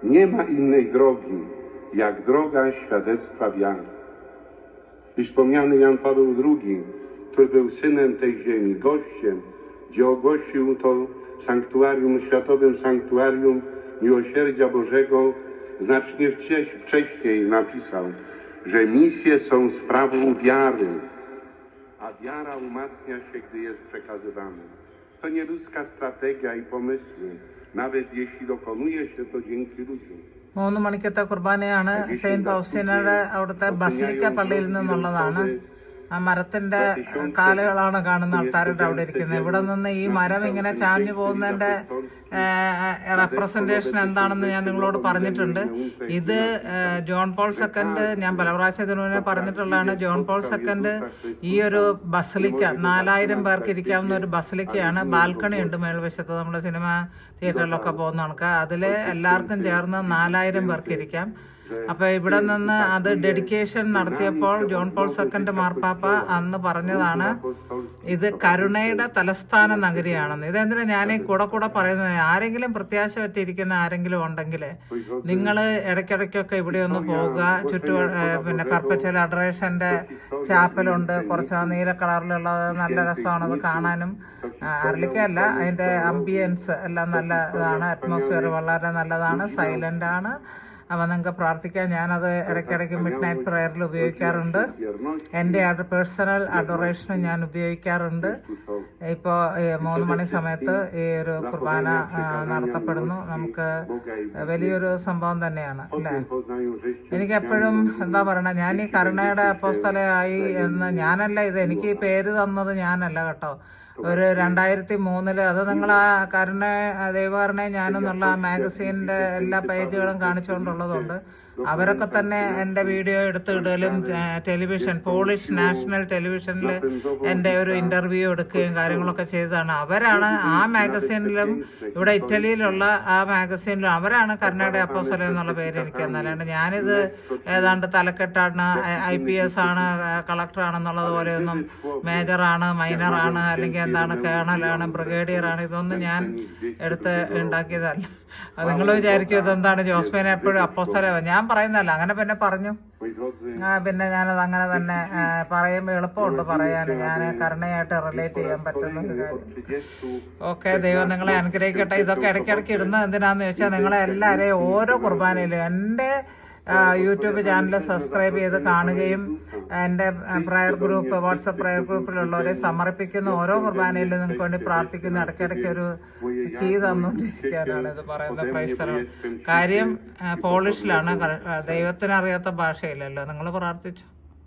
Nie ma innej drogi, jak droga świadectwa wiary. I wspomniany Jan Paweł II, który był synem tej ziemi, gościem, gdzie ogłosił to sanktuarium, światowym sanktuarium Miłosierdzia Bożego, znacznie wcześniej napisał, że misje są sprawą wiary, a wiara umacnia się, gdy jest przekazywana. To nie ludzka strategia i pomysły, nawet jeśli dokonuje się to dzięki ludziom. 3 മണിക്കത്തെ കുർബാനയാണ് Saint ഫൗസ്റ്റീനയുടെ അവിടുത്തെ basilica പള്ളിയിൽ നിന്നുള്ളതാണ്. ആ മരത്തിന്റെ കാലുകളാണ് കാണുന്ന ആൾക്കാരുടെ അവിടെ ഇരിക്കുന്നത്. ഇവിടെ നിന്ന് ഈ മരം ഇങ്ങനെ ചാഞ്ഞു പോകുന്നതിന്റെ റെപ്രസെന്റേഷൻ എന്താണെന്ന് ഞാൻ നിങ്ങളോട് പറഞ്ഞിട്ടുണ്ട്. ഇത് ജോൺ പോൾ സെക്കൻഡ്, ഞാൻ പല പ്രാവശ്യത്തിന് മുന്നേ പറഞ്ഞിട്ടുള്ളതാണ്. ജോൺ പോൾ സെക്കൻഡ് ഈ ഒരു ബസിലിക്ക 4000 പേർക്ക് ഇരിക്കാവുന്ന ഒരു ബസിലിക്കയാണ്. ബാൽക്കണി ഉണ്ട് മേൽവശത്ത്, നമ്മുടെ സിനിമ തിയേറ്ററിലൊക്കെ പോകുന്ന കണക്ക്. അതിൽ എല്ലാവർക്കും ചേർന്ന് 4000 പേർക്ക് ഇരിക്കാം. അപ്പൊ ഇവിടെ നിന്ന് അത് ഡെഡിക്കേഷൻ നടത്തിയപ്പോൾ ജോൺ പോൾ സെക്കൻഡ് മാർപ്പാപ്പ അന്ന് പറഞ്ഞതാണ്, ഇത് കരുണയുടെ തലസ്ഥാന നഗരിയാണെന്ന്. ഇതെന്തിനാ ഞാൻ ഈ കൂടെ പറയുന്നത്, ആരെങ്കിലും പ്രത്യാശ പറ്റിയിരിക്കുന്ന ആരെങ്കിലും ഉണ്ടെങ്കിൽ നിങ്ങൾ ഇടയ്ക്കിടയ്ക്കൊക്കെ ഇവിടെ ഒന്ന് പോവുക. പിന്നെ പെർപ്പച്വൽ അഡറേഷന്റെ ചാപ്പലുണ്ട്, കുറച്ച് നീല കളറിലുള്ളത്, നല്ല രസമാണ് അത് കാണാനും. അർലിക്കല്ല, അതിന്റെ അംബിയൻസ് എല്ലാം നല്ല ഇതാണ്, അറ്റ്മോസ്ഫിയർ വളരെ നല്ലതാണ്, സൈലന്റ് ആണ്. അപ്പം നിങ്ങൾക്ക് പ്രാർത്ഥിക്കാൻ ഞാനത് ഇടയ്ക്കിടയ്ക്ക് മിഡ് നൈറ്റ് പ്രയറിൽ ഉപയോഗിക്കാറുണ്ട്. എൻ്റെ പേഴ്സണൽ അഡോറേഷനും ഞാൻ ഉപയോഗിക്കാറുണ്ട്. ഇപ്പോൾ 3 മണി സമയത്ത് ഈ ഒരു കുർബാന നടത്തപ്പെടുന്നു. നമുക്ക് വലിയൊരു സംഭവം തന്നെയാണ് അല്ലേ. എനിക്കെപ്പോഴും എന്താ പറയണേ, ഞാൻ ഈ കരുണയുടെ അപ്പോസ്തലയായി എന്ന് ഞാനല്ല, ഇത് എനിക്ക് പേര് തന്നത് ഞാനല്ല കേട്ടോ. ഒരു 2003 അത് നിങ്ങൾ ആ കരുണ ദൈവകരുണ ഞാനെന്നുള്ള മാഗസീനിൻ്റെ എല്ലാ പേജുകളും കാണിച്ചുകൊണ്ടുള്ളതുണ്ട്. അവരൊക്കെ തന്നെ എൻ്റെ വീഡിയോ എടുത്തിടലും ടെലിവിഷൻ, പോളിഷ് നാഷണൽ ടെലിവിഷനിൽ എൻ്റെ ഒരു ഇൻ്റർവ്യൂ എടുക്കുകയും കാര്യങ്ങളൊക്കെ ചെയ്തതാണ്. അവരാണ് ആ മാഗസീനിലും, ഇവിടെ ഇറ്റലിയിലുള്ള ആ മാഗസീനിലും അവരാണ് കരുണയുടെ അപ്പോസ്തലൻ എന്നുള്ള പേര് എനിക്ക് എന്നല്ലാണ്ട് ഞാനിത് ഏതാണ്ട് തലക്കെട്ടാണ്, IPS ആണ്, കളക്ടറാണെന്നുള്ളത് പോലെയൊന്നും, മേജറാണ്, മൈനറാണ്, അല്ലെങ്കിൽ എന്താണ്, കേണലാണ്, ബ്രിഗേഡിയറാണ്, ഇതൊന്നും ഞാൻ എടുത്ത് ഉണ്ടാക്കിയതല്ല. അത് നിങ്ങൾ വിചാരിക്കും ഇതെന്താണ് ജോസ്മേനെ എപ്പോഴും അപ്പോസ്തലൻ, ഞാൻ പറയുന്നതല്ല, അങ്ങനെ പിന്നെ പറഞ്ഞു. പിന്നെ ഞാനത് അങ്ങനെ തന്നെ പറയുമ്പോൾ എളുപ്പമുണ്ട് പറയാൻ, ഞാൻ കരുണയായിട്ട് റിലേറ്റ് ചെയ്യാൻ പറ്റുന്ന ഒരു കാര്യം. ഓക്കെ, ദൈവം നിങ്ങളെ അനുഗ്രഹിക്കട്ടെ. ഇതൊക്കെ ഇടയ്ക്കിടയ്ക്ക് ഇടുന്നത് എന്തിനാന്ന് ചോദിച്ചാൽ നിങ്ങളെ എല്ലാവരെയും ഓരോ കുർബാനയിലും എൻ്റെ യൂട്യൂബ് ചാനൽ സബ്സ്ക്രൈബ് ചെയ്ത് കാണുകയും എൻ്റെ പ്രയർ ഗ്രൂപ്പ്, വാട്സപ്പ് പ്രയർ ഗ്രൂപ്പിലുള്ളവരെ സമർപ്പിക്കുന്ന ഓരോ കുർബാനയിലും നിങ്ങൾക്ക് വേണ്ടി പ്രാർത്ഥിക്കുന്ന ഇടയ്ക്കിടയ്ക്ക് ഒരു കീ തന്നുകൊണ്ടിരിക്കാനാണ് ഇത് പറയുന്നത്. പ്രൈസ്തലം. കാര്യം പോളിഷിലാണ്, ദൈവത്തിനറിയാത്ത ഭാഷയില്ലല്ലോ. നിങ്ങൾ പ്രാർത്ഥിച്ചു.